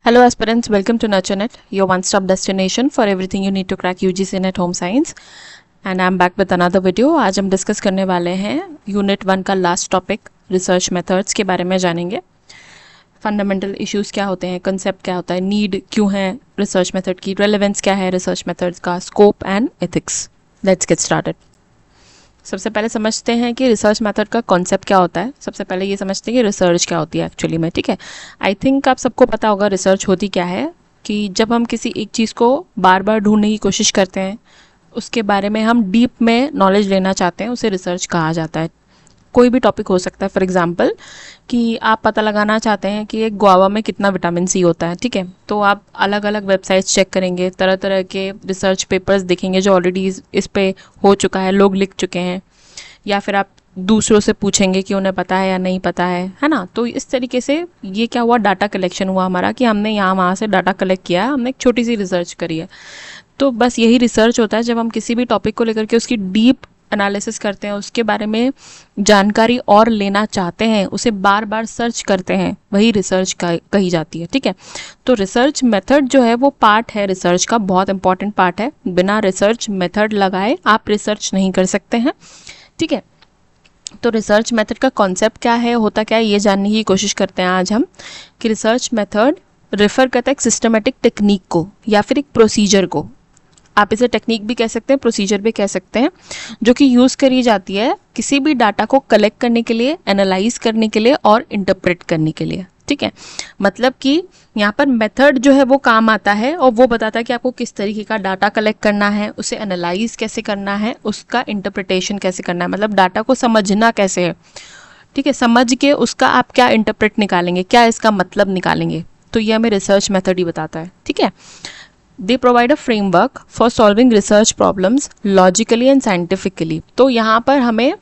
Hello aspirants, welcome to NurtureNet, your one-stop destination for everything you need to crack UGC Net Home Science. And I'm back with another video. आज हम discuss करने वाले हैं unit 1 का last topic research methods के बारे में जानेंगे. फंडामेंटल इश्यूज क्या होते हैं, कंसेप्ट क्या होता है, नीड क्यों है रिसर्च मेथड की, रेलेवेंस क्या है रिसर्च मेथड्स का, scope and ethics. Let's get started. सबसे पहले समझते हैं कि रिसर्च मेथड का कॉन्सेप्ट क्या होता है. सबसे पहले ये समझते हैं कि रिसर्च क्या होती है एक्चुअली में. ठीक है, आई थिंक आप सबको पता होगा रिसर्च होती क्या है. कि जब हम किसी एक चीज़ को बार बार ढूंढने की कोशिश करते हैं, उसके बारे में हम डीप में नॉलेज लेना चाहते हैं, उसे रिसर्च कहा जाता है. कोई भी टॉपिक हो सकता है. फॉर एग्जांपल कि आप पता लगाना चाहते हैं कि एक गुआवा में कितना विटामिन सी होता है. ठीक है, तो आप अलग अलग वेबसाइट्स चेक करेंगे, तरह तरह के रिसर्च पेपर्स देखेंगे जो ऑलरेडी इस पे हो चुका है, लोग लिख चुके हैं, या फिर आप दूसरों से पूछेंगे कि उन्हें पता है या नहीं पता है ना. तो इस तरीके से ये क्या हुआ, डाटा कलेक्शन हुआ हमारा, कि हमने यहाँ वहाँ से डाटा कलेक्ट किया है, हमने एक छोटी सी रिसर्च करी है. तो बस यही रिसर्च होता है. जब हम किसी भी टॉपिक को लेकर के उसकी डीप एनालिसिस करते हैं, उसके बारे में जानकारी और लेना चाहते हैं, उसे बार बार सर्च करते हैं, वही रिसर्च कही जाती है. ठीक है, तो रिसर्च मेथड जो है वो पार्ट है रिसर्च का, बहुत इंपॉर्टेंट पार्ट है. बिना रिसर्च मेथड लगाए आप रिसर्च नहीं कर सकते हैं. ठीक है, तो रिसर्च मेथड का कॉन्सेप्ट क्या है, होता क्या है, ये जानने की कोशिश करते हैं आज हम. कि रिसर्च मेथड रेफर करता है एक सिस्टमेटिक टेक्निक को या फिर एक प्रोसीजर को. आप इसे टेक्निक भी कह सकते हैं, प्रोसीजर भी कह सकते हैं, जो कि यूज़ करी जाती है किसी भी डाटा को कलेक्ट करने के लिए, एनालाइज करने के लिए और इंटरप्रेट करने के लिए. ठीक है, मतलब कि यहाँ पर मेथड जो है वो काम आता है और वो बताता है कि आपको किस तरीके का डाटा कलेक्ट करना है, उसे एनालाइज कैसे करना है, उसका इंटरप्रिटेशन कैसे करना है, मतलब डाटा को समझना कैसे है. ठीक है, समझ के उसका आप क्या इंटरप्रेट निकालेंगे, क्या इसका मतलब निकालेंगे, तो ये हमें रिसर्च मेथड ही बताता है. ठीक है, they provide a framework for solving research problems logically and scientifically. तो यहाँ पर हमें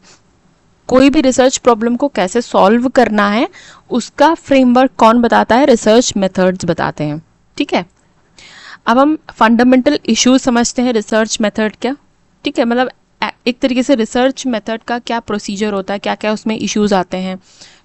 कोई भी रिसर्च प्रॉब्लम को कैसे सॉल्व करना है उसका फ्रेमवर्क कौन बताता है, रिसर्च मेथड्स बताते हैं. ठीक है, अब हम फंडामेंटल इश्यूज समझते हैं रिसर्च मेथड क्या. ठीक है, मतलब एक तरीके से रिसर्च मेथड का क्या प्रोसीजर होता है, क्या क्या उसमें इश्यूज आते हैं.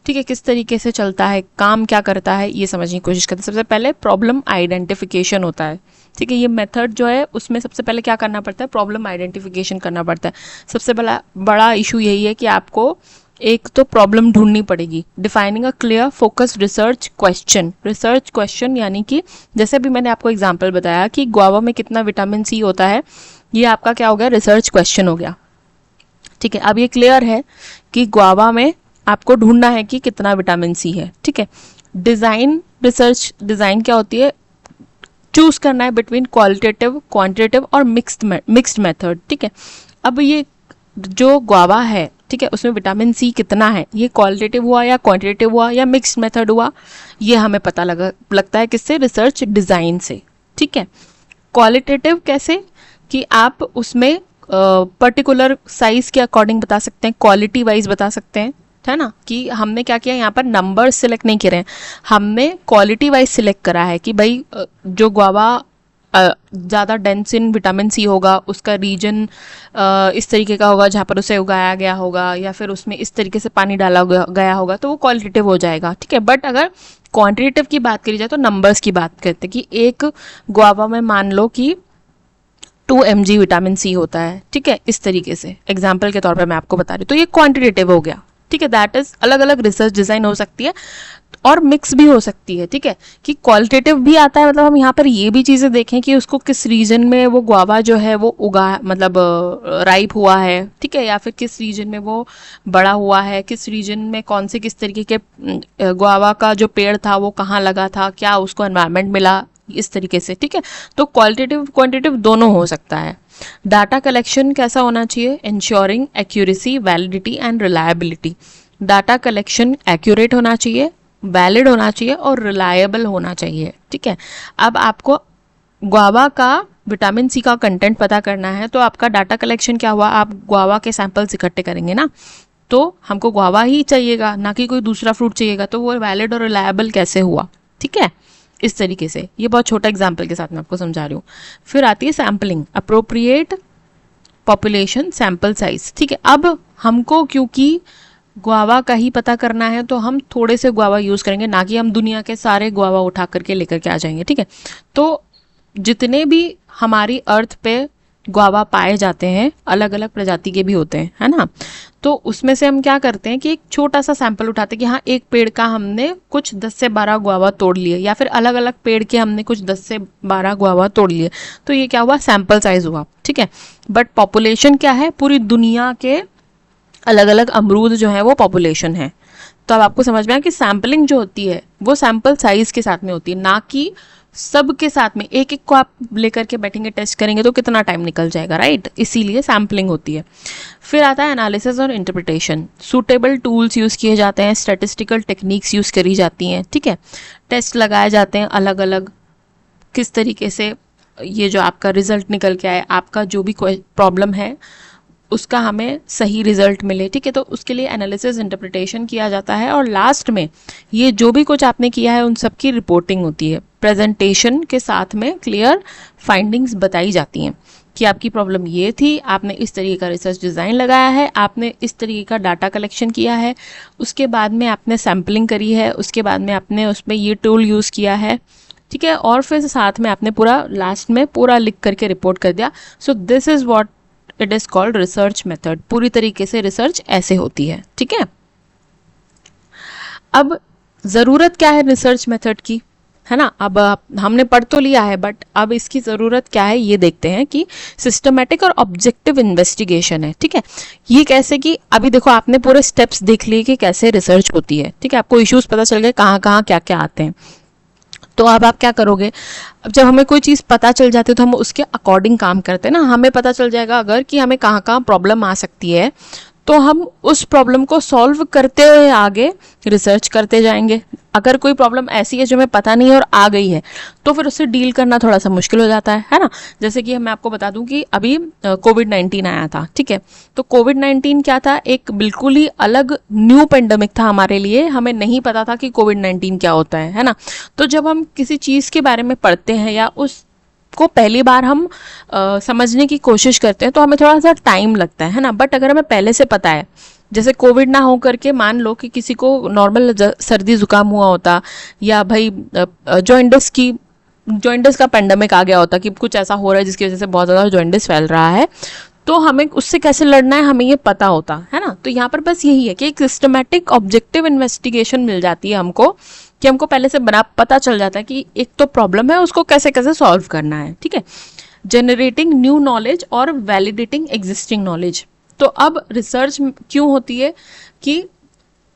ठीक है, किस तरीके से चलता है, काम क्या करता है, ये समझने की कोशिश करते हैं. सबसे पहले प्रॉब्लम आइडेंटिफिकेशन होता है. ठीक है, ये मेथड जो है उसमें सबसे पहले क्या करना पड़ता है, प्रॉब्लम आइडेंटिफिकेशन करना पड़ता है. सबसे बड़ा इशू यही है कि आपको एक तो प्रॉब्लम ढूंढनी पड़ेगी. Defining a clear focus research question. Research question यानी कि जैसे भी मैंने आपको एग्जांपल बताया कि गुआवा में कितना विटामिन सी होता है, ये आपका क्या हो गया, रिसर्च क्वेश्चन हो गया. ठीक है, अब ये क्लियर है कि गुआवा में आपको ढूंढना है कि कितना विटामिन सी है. ठीक है, डिज़ाइन रिसर्च डिज़ाइन क्या होती है, चूज करना है बिटवीन क्वालिटेटिव, क्वांटिटेटिव और मिक्स्ड मेथड. ठीक है, अब ये जो गुआवा है, ठीक है, उसमें विटामिन सी कितना है, ये क्वालिटेटिव हुआ या क्वांटिटेटिव हुआ या मिक्स्ड मेथड हुआ, ये हमें पता लगता है किससे, रिसर्च डिज़ाइन से. ठीक है, क्वालिटेटिव कैसे, कि आप उसमें पर्टिकुलर साइज के अकॉर्डिंग बता सकते हैं, क्वालिटी वाइज बता सकते हैं, है ना. कि हमने क्या किया, यहाँ पर नंबर सिलेक्ट नहीं करे हैं, हमने क्वालिटी वाइज सिलेक्ट करा है कि भाई जो गुआवा ज़्यादा डेंस इन विटामिन सी होगा, उसका रीजन इस तरीके का होगा जहाँ पर उसे उगाया गया होगा, या फिर उसमें इस तरीके से पानी डाला गया होगा, तो वो क्वालिटेटिव हो जाएगा. ठीक है, बट अगर क्वांटिटेटिव की बात करी जाए तो नंबर्स की बात करते हैं कि एक गुआवा में मान लो कि 2 mg विटामिन सी होता है. ठीक है, इस तरीके से एग्जाम्पल के तौर पर मैं आपको बता रही हूँ, तो ये क्वांटिटेटिव हो गया. ठीक है, दैट इज अलग अलग रिसर्च डिजाइन हो सकती है और मिक्स भी हो सकती है. ठीक है, कि क्वालिटेटिव भी आता है, मतलब हम यहाँ पर ये भी चीज़ें देखें कि उसको किस रीजन में वो गुआवा जो है वो उगा, मतलब राइप हुआ है. ठीक है, या फिर किस रीजन में वो बड़ा हुआ है, किस रीजन में कौन से किस तरीके के गुआवा का जो पेड़ था वो कहाँ लगा था, क्या उसको एनवायरमेंट मिला, इस तरीके से. ठीक है, तो क्वालिटेटिव क्वांटिटेटिव दोनों हो सकता है. डाटा कलेक्शन कैसा होना चाहिए, ensuring accuracy, validity and reliability. Data collection accurate होना चाहिए, वैलिड होना चाहिए और रिलायबल होना चाहिए. ठीक है, अब आपको गुआवा का विटामिन सी का कंटेंट पता करना है, तो आपका डाटा कलेक्शन क्या हुआ, आप गुआवा के सैंपल्स इकट्ठे करेंगे ना, तो हमको गुआवा ही चाहिएगा, ना कि कोई दूसरा फ्रूट चाहिएगा, तो वो वैलिड और रिलायबल कैसे हुआ. ठीक है, इस तरीके से. ये बहुत छोटा एग्जाम्पल के साथ मैं आपको समझा रही हूँ. फिर आती है sampling, appropriate population sample size. ठीक है, अब हमको क्योंकि गुआवा का ही पता करना है तो हम थोड़े से गुआवा यूज़ करेंगे, ना कि हम दुनिया के सारे गुआवा उठा करके लेकर के आ जाएंगे, ठीक है। तो जितने भी हमारी अर्थ पे गुआवा पाए जाते हैं अलग अलग प्रजाति के भी होते हैं, है ना। तो उसमें से हम क्या करते हैं कि एक छोटा सा सैंपल उठाते हैं कि हाँ एक पेड़ का हमने कुछ 10 से 12 गुआवा तोड़ लिए, या फिर अलग अलग पेड़ के हमने कुछ 10 से 12 गुआवा तोड़ लिए, तो ये क्या हुआ, सैंपल साइज हुआ, ठीक है। बट पॉपुलेशन क्या है, पूरी दुनिया के अलग अलग अमरूद जो है वो पॉपुलेशन है। तो अब आपको समझ में आया कि सैम्पलिंग जो होती है वो सैंपल साइज के साथ में होती है, ना कि सब के साथ में। एक एक को आप लेकर के बैठेंगे टेस्ट करेंगे तो कितना टाइम निकल जाएगा, राइट। इसीलिए सैम्पलिंग होती है। फिर आता है एनालिसिस और इंटरप्रिटेशन। सूटेबल टूल्स यूज़ किए जाते हैं, स्टैटिस्टिकल टेक्निक्स यूज़ करी जाती हैं, ठीक है। टेस्ट लगाए जाते हैं अलग अलग, किस तरीके से ये जो आपका रिजल्ट निकल के आए, आपका जो भी प्रॉब्लम है उसका हमें सही रिजल्ट मिले, ठीक है। तो उसके लिए एनालिसिस इंटरप्रिटेशन किया जाता है, और लास्ट में ये जो भी कुछ आपने किया है उन सब की रिपोर्टिंग होती है। प्रेजेंटेशन के साथ में क्लियर फाइंडिंग्स बताई जाती हैं कि आपकी प्रॉब्लम ये थी, आपने इस तरीके का रिसर्च डिज़ाइन लगाया है, आपने इस तरीके का डाटा कलेक्शन किया है, उसके बाद में आपने सैम्पलिंग करी है, उसके बाद में आपने उसमें ये टूल यूज़ किया है, ठीक है। और फिर साथ में आपने पूरा लास्ट में पूरा लिख करके रिपोर्ट कर दिया। So this is what it is called research method. पूरी तरीके से रिसर्च ऐसे होती है, ठीक है। अब जरूरत क्या है रिसर्च मेथड की, है ना। अब हमने पढ़ तो लिया है, बट अब इसकी ज़रूरत क्या है ये देखते हैं कि सिस्टमेटिक और ऑब्जेक्टिव इन्वेस्टिगेशन है, ठीक है। ये कैसे कि अभी देखो आपने पूरे स्टेप्स देख लिए कि कैसे रिसर्च होती है, ठीक है। आपको इश्यूज पता चल गए कहाँ कहाँ क्या क्या आते हैं। तो अब आप क्या करोगे, अब जब हमें कोई चीज़ पता चल जाती है तो हम उसके अकॉर्डिंग काम करते हैं ना। हमें पता चल जाएगा अगर कि हमें कहाँ कहाँ प्रॉब्लम आ सकती है, तो हम उस प्रॉब्लम को सॉल्व करते हुए आगे रिसर्च करते जाएंगे। अगर कोई प्रॉब्लम ऐसी है जो हमें पता नहीं है और आ गई है, तो फिर उससे डील करना थोड़ा सा मुश्किल हो जाता है ना। जैसे कि मैं आपको बता दूं कि अभी कोविड-19 आया था, ठीक है। तो कोविड-19 क्या था, एक बिल्कुल ही अलग न्यू पेंडेमिक था हमारे लिए। हमें नहीं पता था कि कोविड-19 क्या होता है ना। तो जब हम किसी चीज़ के बारे में पढ़ते हैं या उस को पहली बार हम समझने की कोशिश करते हैं तो हमें थोड़ा सा टाइम लगता है ना। बट अगर हमें पहले से पता है, जैसे कोविड ना हो करके मान लो कि किसी को नॉर्मल सर्दी जुकाम हुआ होता, या भाई जॉइंटिस का पेंडेमिक आ गया होता कि कुछ ऐसा हो रहा है जिसकी वजह से बहुत ज़्यादा जॉइंटिस फैल रहा है, तो हमें उससे कैसे लड़ना है हमें ये पता होता है ना। तो यहाँ पर बस यही है कि एक सिस्टमैटिक ऑब्जेक्टिव इन्वेस्टिगेशन मिल जाती है हमको, कि हमको पहले से बना पता चल जाता है कि एक तो प्रॉब्लम है, उसको कैसे कैसे सॉल्व करना है, ठीक है। जनरेटिंग न्यू नॉलेज और वैलिडेटिंग एग्जिस्टिंग नॉलेज। तो अब रिसर्च क्यों होती है कि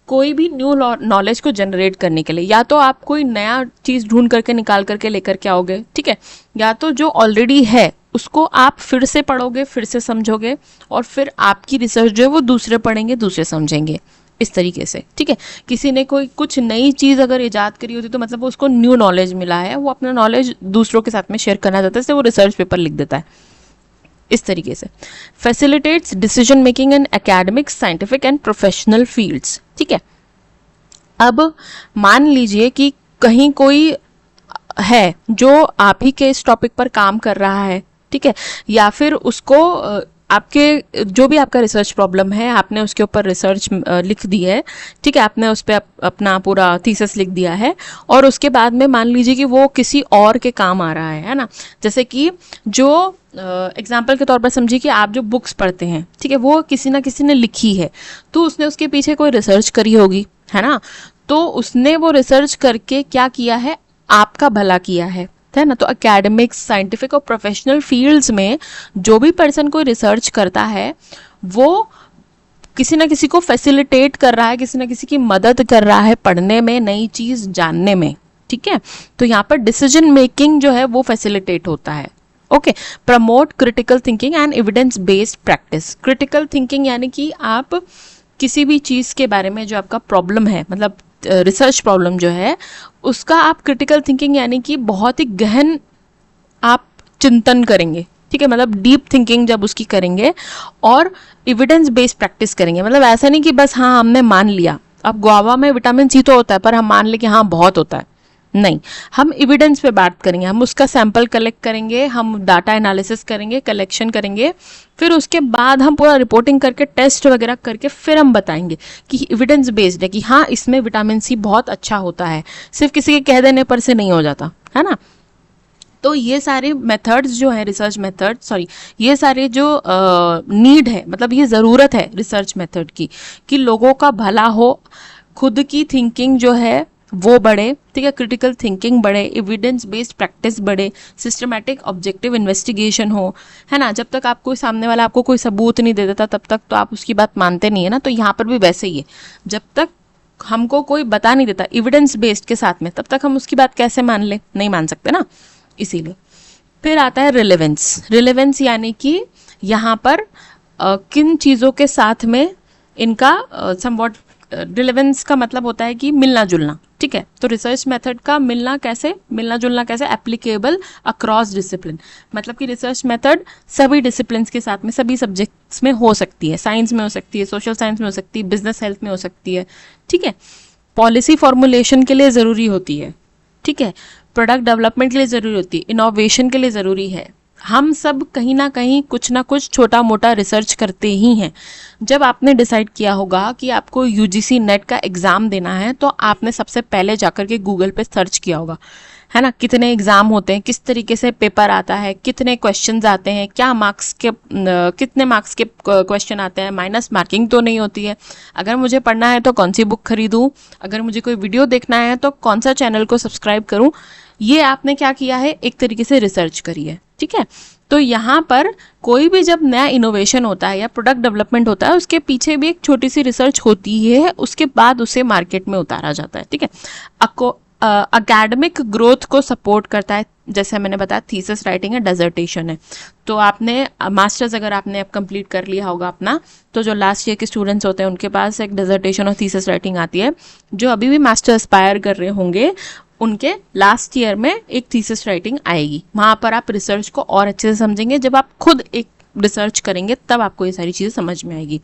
कोई भी न्यू नॉलेज को जनरेट करने के लिए या तो आप कोई नया चीज़ ढूंढ करके निकाल करके लेकर के आओगे, ठीक है, या तो जो ऑलरेडी है उसको आप फिर से पढ़ोगे, फिर से समझोगे, और फिर आपकी रिसर्च जो है वो दूसरे पढ़ेंगे, दूसरे समझेंगे, इस तरीके से, ठीक है। किसी ने कोई कुछ नई चीज़ अगर इजाद करी होती तो मतलब उसको न्यू नॉलेज मिला है, वो अपना नॉलेज दूसरों के साथ में शेयर करना चाहता है, इससे वो रिसर्च पेपर लिख देता है, इस तरीके से। Facilitates decision making in academic, scientific and professional fields, ठीक है। अब मान लीजिए कि कहीं कोई है जो आप ही के इस टॉपिक पर काम कर रहा है, ठीक है, या फिर उसको आपके जो भी आपका रिसर्च प्रॉब्लम है आपने उसके ऊपर रिसर्च लिख दी है, ठीक है, आपने उस पर अपना पूरा थीसिस लिख दिया है, और उसके बाद में मान लीजिए कि वो किसी और के काम आ रहा है ना। जैसे कि जो एग्जाम्पल के तौर पर समझिए कि आप जो बुक्स पढ़ते हैं, ठीक है, वो किसी ना किसी ने लिखी है, तो उसने उसके पीछे कोई रिसर्च करी होगी, है ना। तो उसने वो रिसर्च करके क्या किया है, आपका भला किया है ना। तो एकेडमिक्स, साइंटिफिक और प्रोफेशनल फील्ड्स में जो भी पर्सन कोई रिसर्च करता है वो किसी ना किसी को फैसिलिटेट कर रहा है, किसी ना किसी की मदद कर रहा है पढ़ने में, नई चीज़ जानने में, ठीक है। तो यहाँ पर डिसीजन मेकिंग जो है वो फैसिलिटेट होता है। Okay, promote critical thinking and evidence based practice. Critical thinking यानी कि आप किसी भी चीज़ के बारे में जो आपका प्रॉब्लम है, मतलब रिसर्च प्रॉब्लम जो है उसका आप क्रिटिकल थिंकिंग यानी कि बहुत ही गहन आप चिंतन करेंगे, ठीक है, मतलब डीप थिंकिंग जब उसकी करेंगे, और एविडेंस बेस्ड प्रैक्टिस करेंगे। मतलब ऐसा नहीं कि बस हाँ हमने मान लिया, अब गुआवा में विटामिन सी तो होता है पर हम मान लें कि हाँ बहुत होता है, नहीं, हम एविडेंस पे बात करेंगे, हम उसका सैंपल कलेक्ट करेंगे, हम डाटा एनालिसिस करेंगे, कलेक्शन करेंगे, फिर उसके बाद हम पूरा रिपोर्टिंग करके टेस्ट वगैरह करके फिर हम बताएंगे कि एविडेंस बेस्ड है कि हाँ इसमें विटामिन सी बहुत अच्छा होता है, सिर्फ किसी के कह देने पर से नहीं हो जाता है ना। तो ये सारे मेथड्स जो है रिसर्च मेथड, सॉरी ये सारे जो नीड है, मतलब ये ज़रूरत है रिसर्च मेथड की कि लोगों का भला हो, खुद की थिंकिंग जो है वो बढ़े, ठीक है, क्रिटिकल थिंकिंग बढ़े, एविडेंस बेस्ड प्रैक्टिस बढ़े, सिस्टमैटिक ऑब्जेक्टिव इन्वेस्टिगेशन हो, है ना। जब तक आपको सामने वाला आपको कोई सबूत नहीं दे देता तब तक तो आप उसकी बात मानते नहीं है ना। तो यहाँ पर भी वैसे ही है, जब तक हमको कोई बता नहीं देता एविडेंस बेस्ड के साथ में, तब तक हम उसकी बात कैसे मान ले, नहीं मान सकते ना। इसीलिए फिर आता है रिलेवेंस। रिलेवेंस यानी कि यहाँ पर किन चीज़ों के साथ में इनका समवॉट, रिलेवेंस का मतलब होता है कि मिलना जुलना, ठीक है। तो रिसर्च मेथड का मिलना जुलना कैसे, एप्लीकेबल अक्रॉस डिसिप्लिन, मतलब कि रिसर्च मेथड सभी डिसिप्लिन के साथ में, सभी सब्जेक्ट्स में हो सकती है, साइंस में हो सकती है, सोशल साइंस में हो सकती है, बिजनेस हेल्थ में हो सकती है, ठीक है। पॉलिसी फॉर्मुलेशन के लिए ज़रूरी होती है, ठीक है, प्रोडक्ट डेवलपमेंट के लिए ज़रूरी होती है, इनोवेशन के लिए ज़रूरी है। हम सब कहीं ना कहीं कुछ ना कुछ छोटा मोटा रिसर्च करते ही हैं। जब आपने डिसाइड किया होगा कि आपको यूजीसी नेट का एग्ज़ाम देना है तो आपने सबसे पहले जाकर के गूगल पे सर्च किया होगा, है ना, कितने एग्ज़ाम होते हैं, किस तरीके से पेपर आता है, कितने क्वेश्चंस आते हैं, क्या मार्क्स के कितने मार्क्स के क्वेश्चन आते हैं, माइनस मार्किंग तो नहीं होती है, अगर मुझे पढ़ना है तो कौन सी बुक खरीदूँ, अगर मुझे कोई वीडियो देखना है तो कौन सा चैनल को सब्सक्राइब करूँ। ये आपने क्या किया है, एक तरीके से रिसर्च करी है, ठीक है। तो यहाँ पर कोई भी जब नया इनोवेशन होता है या प्रोडक्ट डेवलपमेंट होता है, उसके पीछे भी एक छोटी सी रिसर्च होती है, उसके बाद उसे मार्केट में उतारा जाता है, ठीक है। अकेडमिक ग्रोथ को सपोर्ट करता है, जैसे मैंने बताया थीसिस राइटिंग है, डिसर्टेशन है। तो आपने मास्टर्स अगर आपने अब कंप्लीट कर लिया होगा अपना, तो जो लास्ट ईयर के स्टूडेंट्स होते हैं उनके पास एक डिसर्टेशन और थीसिस राइटिंग आती है। जो अभी भी मास्टर एस्पायर कर रहे होंगे उनके लास्ट ईयर में एक थीसिस राइटिंग आएगी, वहाँ पर आप रिसर्च को और अच्छे से समझेंगे। जब आप खुद एक रिसर्च करेंगे तब आपको ये सारी चीज़ें समझ में आएगी।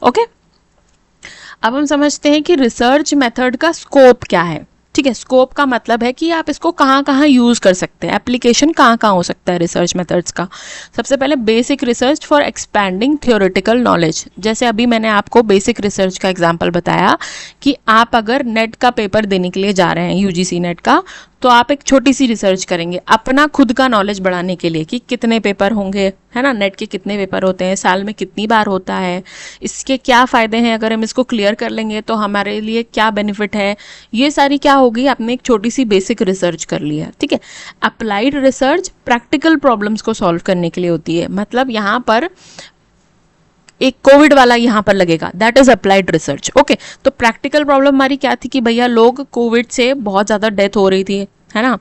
ओके, अब हम समझते हैं कि रिसर्च मेथड का स्कोप क्या है, ठीक है। स्कोप का मतलब है कि आप इसको कहाँ कहाँ यूज़ कर सकते हैं, एप्लीकेशन कहाँ कहाँ हो सकता है रिसर्च मेथड्स का। सबसे पहले basic research for expanding theoretical knowledge. जैसे अभी मैंने आपको बेसिक रिसर्च का एग्जांपल बताया कि आप अगर नेट का पेपर देने के लिए जा रहे हैं, यूजीसी नेट का, तो आप एक छोटी सी रिसर्च करेंगे अपना खुद का नॉलेज बढ़ाने के लिए कि कितने पेपर होंगे, है ना, नेट के कितने पेपर होते हैं, साल में कितनी बार होता है, इसके क्या फ़ायदे हैं, अगर हम इसको क्लियर कर लेंगे तो हमारे लिए क्या बेनिफिट है। ये सारी क्या होगी, आपने एक छोटी सी बेसिक रिसर्च कर लिया, ठीक है। अप्लाइड रिसर्च प्रैक्टिकल प्रॉब्लम्स को सॉल्व करने के लिए होती है, मतलब यहाँ पर एक कोविड वाला यहाँ पर लगेगा, that is applied research. Okay, तो प्रैक्टिकल प्रॉब्लम हमारी क्या थी कि भैया लोग कोविड से बहुत ज़्यादा डेथ हो रही थी, है ना,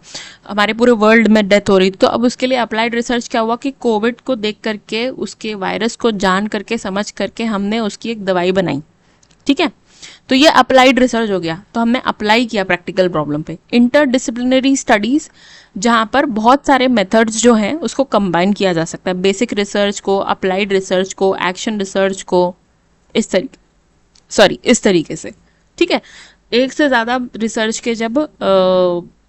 हमारे पूरे वर्ल्ड में डेथ हो रही थी। तो अब उसके लिए अप्लाइड रिसर्च क्या हुआ कि कोविड को देख करके, उसके वायरस को जान करके, समझ करके हमने उसकी एक दवाई बनाई, ठीक है। तो ये अप्लाइड रिसर्च हो गया, तो हमने अप्लाई किया प्रैक्टिकल प्रॉब्लम पे। इंटरडिसिप्लिनरी स्टडीज़, जहाँ पर बहुत सारे मेथड्स जो हैं उसको कंबाइन किया जा सकता है, बेसिक रिसर्च को, अप्लाइड रिसर्च को, एक्शन रिसर्च को, इस तरीके से, ठीक है। एक से ज़्यादा रिसर्च के जब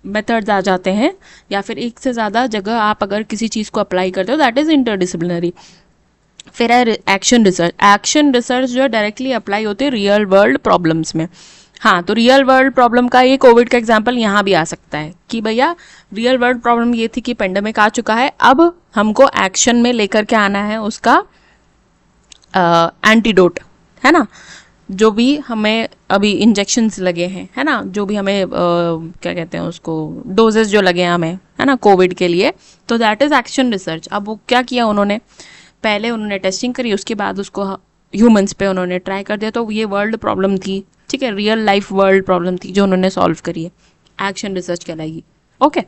मेथड्स आ जाते हैं या फिर एक से ज़्यादा जगह आप अगर किसी चीज़ को अप्लाई करते हो, दैट इज़ इंटरडिसिप्लिनरी। फिर है एक्शन रिसर्च। एक्शन रिसर्च जो है डायरेक्टली अप्लाई होती है रियल वर्ल्ड प्रॉब्लम्स में। हाँ, तो रियल वर्ल्ड प्रॉब्लम का ये कोविड का एग्जांपल यहाँ भी आ सकता है कि भैया रियल वर्ल्ड प्रॉब्लम ये थी कि पेंडेमिक आ चुका है, अब हमको एक्शन में लेकर के आना है उसका एंटीडोट, है ना, जो भी हमें अभी इंजेक्शंस लगे हैं, है ना, जो भी हमें क्या कहते हैं उसको, डोजेस जो लगे हैं हमें, है ना, कोविड के लिए, तो दैट इज़ एक्शन रिसर्च। अब वो क्या किया उन्होंने, पहले उन्होंने टेस्टिंग करी, उसके बाद उसको ह्यूमंस पे उन्होंने ट्राई कर दिया। तो ये वर्ल्ड प्रॉब्लम थी, ठीक है, रियल लाइफ वर्ल्ड प्रॉब्लम थी जो उन्होंने सॉल्व करी है, एक्शन रिसर्च कहलाएगी। ओके,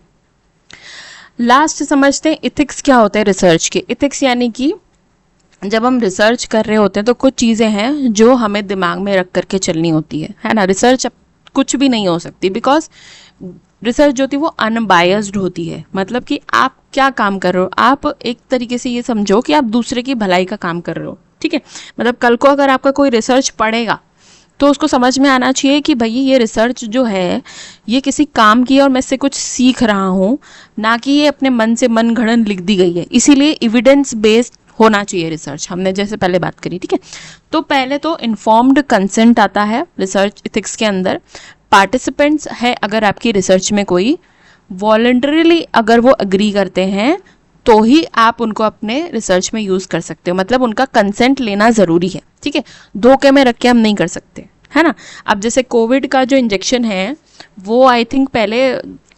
लास्ट समझते हैं इथिक्स क्या होते हैं रिसर्च के। इथिक्स यानी कि जब हम रिसर्च कर रहे होते हैं तो कुछ चीज़ें हैं जो हमें दिमाग में रख करके चलनी होती है ना। रिसर्च कुछ भी नहीं हो सकती, बिकॉज रिसर्च जो थी वो अनबायस्ड होती है। मतलब कि आप क्या काम कर रहे हो, आप एक तरीके से ये समझो कि आप दूसरे की भलाई का काम कर रहे हो, ठीक है। मतलब कल को अगर आपका कोई रिसर्च पढ़ेगा तो उसको समझ में आना चाहिए कि भाई ये रिसर्च जो है ये किसी काम की है और मैं इससे कुछ सीख रहा हूँ, ना कि ये अपने मन से मन गढ़ंत लिख दी गई है। इसीलिए एविडेंस बेस्ड होना चाहिए रिसर्च, हमने जैसे पहले बात करी, ठीक है। तो पहले तो इन्फॉर्म्ड कंसेंट आता है रिसर्च इथिक्स के अंदर। पार्टिसिपेंट्स है अगर आपकी रिसर्च में कोई, वॉलंटरीली अगर वो अग्री करते हैं तो ही आप उनको अपने रिसर्च में यूज़ कर सकते हो, मतलब उनका कंसेंट लेना ज़रूरी है, ठीक है। धोखे में रख के हम नहीं कर सकते, है ना। अब जैसे कोविड का जो इंजेक्शन है वो आई थिंक पहले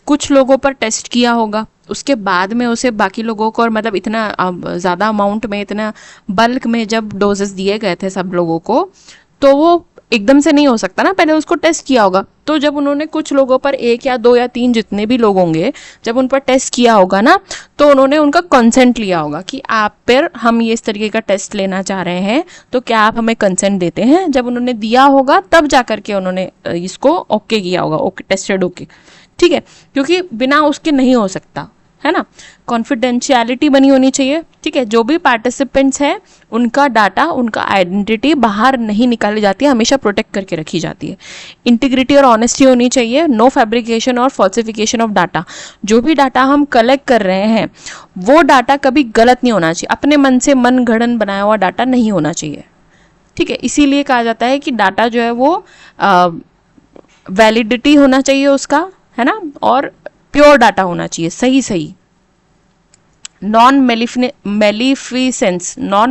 कुछ लोगों पर टेस्ट किया होगा, उसके बाद में उसे बाकी लोगों को, और मतलब इतना ज़्यादा अमाउंट में, इतना बल्क में जब डोजेस दिए गए थे सब लोगों को, तो वो एकदम से नहीं हो सकता ना, पहले उसको टेस्ट किया होगा। तो जब उन्होंने कुछ लोगों पर 1 या 2 या 3 जितने भी लोग होंगे, जब उन पर टेस्ट किया होगा ना, तो उन्होंने उनका कंसेंट लिया होगा कि आप पर हम ये इस तरीके का टेस्ट लेना चाह रहे हैं, तो क्या आप हमें कंसेंट देते हैं। जब उन्होंने दिया होगा तब जा करके उन्होंने इसको ओके किया होगा, ओके टेस्टेड ओके, ठीक है। क्योंकि बिना उसके नहीं हो सकता, है ना। कॉन्फिडेंशियलिटी बनी होनी चाहिए, ठीक है। जो भी पार्टिसिपेंट्स हैं उनका डाटा, उनका आइडेंटिटी बाहर नहीं निकाली जाती है, हमेशा प्रोटेक्ट करके रखी जाती है। इंटीग्रिटी और ऑनेस्टी होनी चाहिए, नो फैब्रिकेशन और फॉल्सिफिकेशन ऑफ डाटा। जो भी डाटा हम कलेक्ट कर रहे हैं वो डाटा कभी गलत नहीं होना चाहिए, अपने मन से मन गढ़ंत बनाया हुआ डाटा नहीं होना चाहिए, ठीक है। इसीलिए कहा जाता है कि डाटा जो है वो वैलिडिटी होना चाहिए उसका, है ना, और प्योर डाटा होना चाहिए, सही। नॉन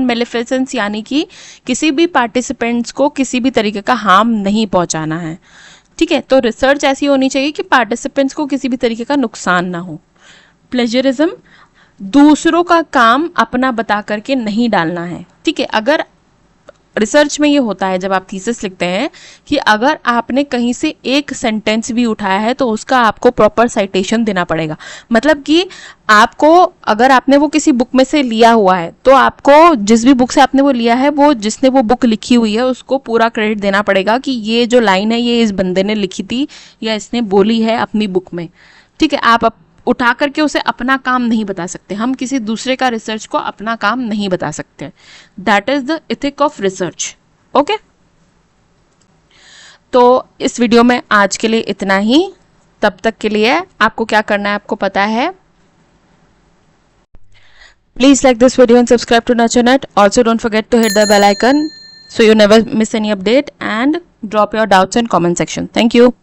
मेलिफिसेंस यानी कि किसी भी पार्टिसिपेंट्स को किसी भी तरीके का हार्म नहीं पहुंचाना है, ठीक है। तो रिसर्च ऐसी होनी चाहिए कि पार्टिसिपेंट्स को किसी भी तरीके का नुकसान ना हो। प्लेजरिज्म, दूसरों का काम अपना बता करके नहीं डालना है, ठीक है। अगर रिसर्च में ये होता है जब आप थीसिस लिखते हैं कि अगर आपने कहीं से एक सेंटेंस भी उठाया है तो उसका आपको प्रॉपर साइटेशन देना पड़ेगा। मतलब कि आपको, अगर आपने वो किसी बुक में से लिया हुआ है तो आपको जिस भी बुक से आपने वो लिया है, वो जिसने वो बुक लिखी हुई है उसको पूरा क्रेडिट देना पड़ेगा कि ये जो लाइन है ये इस बंदे ने लिखी थी या इसने बोली है अपनी बुक में, ठीक है। आप उठा करके उसे अपना काम नहीं बता सकते, हम किसी दूसरे का रिसर्च को अपना काम नहीं बता सकते। That is the ethic of research, okay. तो इस वीडियो में आज के लिए इतना ही। तब तक के लिए आपको क्या करना है आपको पता है। Please like this video and subscribe to Nurturenet. Also don't forget to hit the bell icon so you never miss any update, and drop your doubts in comment section. Thank you.